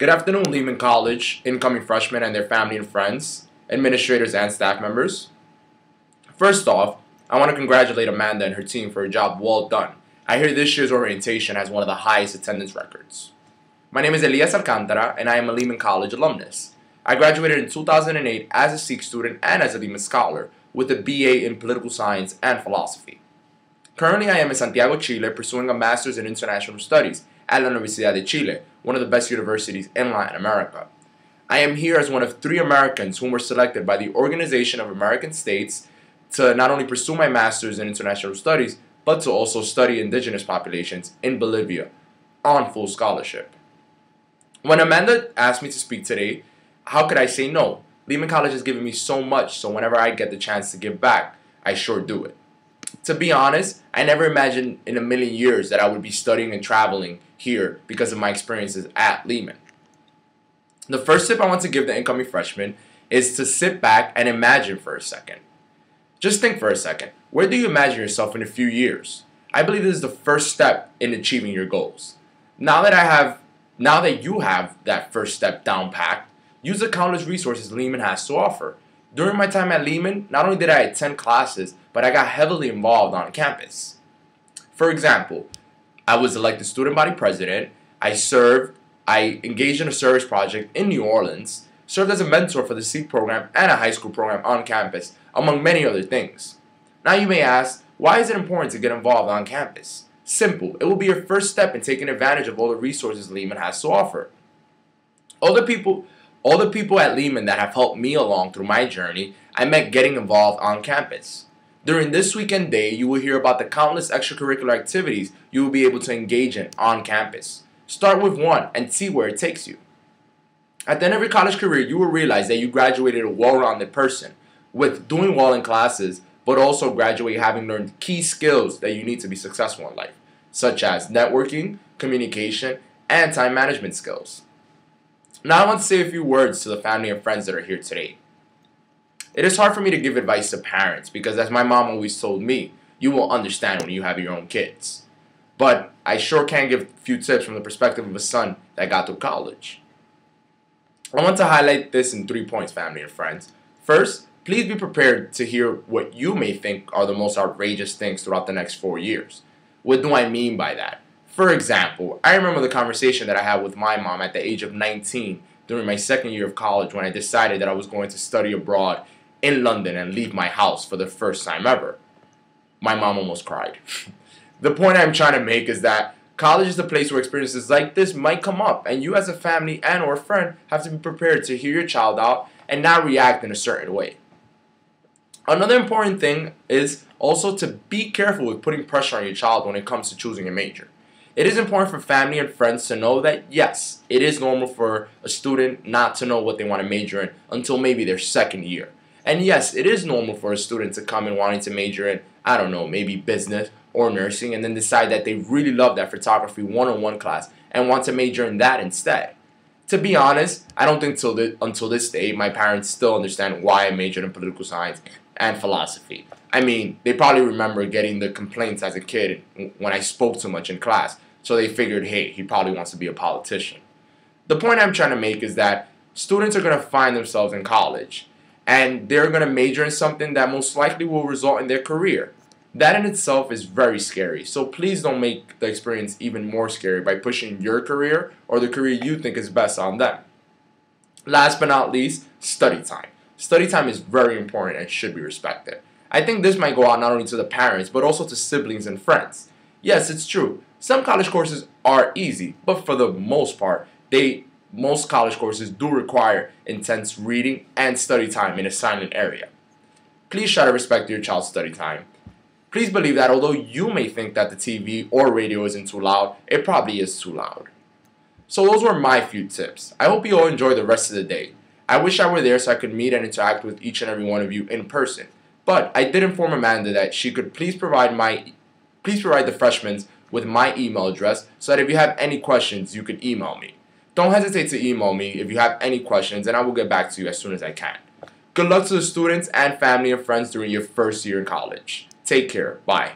Good afternoon, Lehman College, incoming freshmen and their family and friends, administrators and staff members. First off, I want to congratulate Amanda and her team for a job well done. I hear this year's orientation has one of the highest attendance records. My name is Elias Alcantara, and I am a Lehman College alumnus. I graduated in 2008 as a Sikh student and as a Lehman scholar with a BA in Political Science and Philosophy. Currently, I am in Santiago, Chile, pursuing a Master's in International Studies at La Universidad de Chile, one of the best universities in Latin America. I am here as one of 3 Americans whom were selected by the Organization of American States to not only pursue my Master's in International Studies, but to also study indigenous populations in Bolivia on full scholarship. When Amanda asked me to speak today, how could I say no? Lehman College has given me so much, so whenever I get the chance to give back, I sure do it. To be honest, I never imagined in a million years that I would be studying and traveling here because of my experiences at Lehman. The first tip I want to give the incoming freshmen is to sit back and imagine for a second. Just think for a second. Where do you imagine yourself in a few years? I believe this is the first step in achieving your goals. Now that you have that first step down packed, use the countless resources Lehman has to offer. During my time at Lehman, not only did I attend classes, but I got heavily involved on campus. For example, I was elected student body president, I engaged in a service project in New Orleans, served as a mentor for the Sikh program and a high school program on campus, among many other things. Now you may ask, why is it important to get involved on campus? Simple, it will be your first step in taking advantage of all the resources Lehman has to offer. All the people at Lehman that have helped me along through my journey, I met getting involved on campus. During this weekend day, you will hear about the countless extracurricular activities you will be able to engage in on campus. Start with one and see where it takes you. At the end of your college career, you will realize that you graduated a well-rounded person with doing well in classes, but also graduate having learned key skills that you need to be successful in life, such as networking, communication, and time management skills. Now I want to say a few words to the family and friends that are here today. It is hard for me to give advice to parents because, as my mom always told me, you will understand when you have your own kids. But I sure can give a few tips from the perspective of a son that got through college. I want to highlight this in 3 points, family and friends. First, please be prepared to hear what you may think are the most outrageous things throughout the next 4 years. What do I mean by that? For example, I remember the conversation that I had with my mom at the age of 19 during my second year of college when I decided that I was going to study abroad in London and leave my house for the first time ever. My mom almost cried. The point I'm trying to make is that college is a place where experiences like this might come up, and you as a family and or friend have to be prepared to hear your child out and not react in a certain way. Another important thing is also to be careful with putting pressure on your child when it comes to choosing a major. It is important for family and friends to know that, yes, it is normal for a student not to know what they want to major in until maybe their second year. And yes, it is normal for a student to come in wanting to major in, I don't know, maybe business or nursing, and then decide that they really love that photography one-on-one class and want to major in that instead. To be honest, I don't think until this day my parents still understand why I majored in political science and philosophy. I mean, they probably remember getting the complaints as a kid when I spoke too much in class, so they figured, hey, he probably wants to be a politician. The point I'm trying to make is that students are going to find themselves in college, and they're going to major in something that most likely will result in their career. That in itself is very scary, so please don't make the experience even more scary by pushing your career or the career you think is best on them. Last but not least, study time. Study time is very important and should be respected. I think this might go out not only to the parents, but also to siblings and friends. Yes, it's true. Some college courses are easy, but for the most part, most college courses do require intense reading and study time in a silent area. Please try to respect your child's study time. Please believe that although you may think that the TV or radio isn't too loud, it probably is too loud. So those were my few tips. I hope you all enjoy the rest of the day. I wish I were there so I could meet and interact with each and every one of you in person. But I did inform Amanda that she could please provide the freshmen with my email address so that if you have any questions, you could email me. Don't hesitate to email me if you have any questions, and I will get back to you as soon as I can. Good luck to the students and family and friends during your first year in college. Take care. Bye.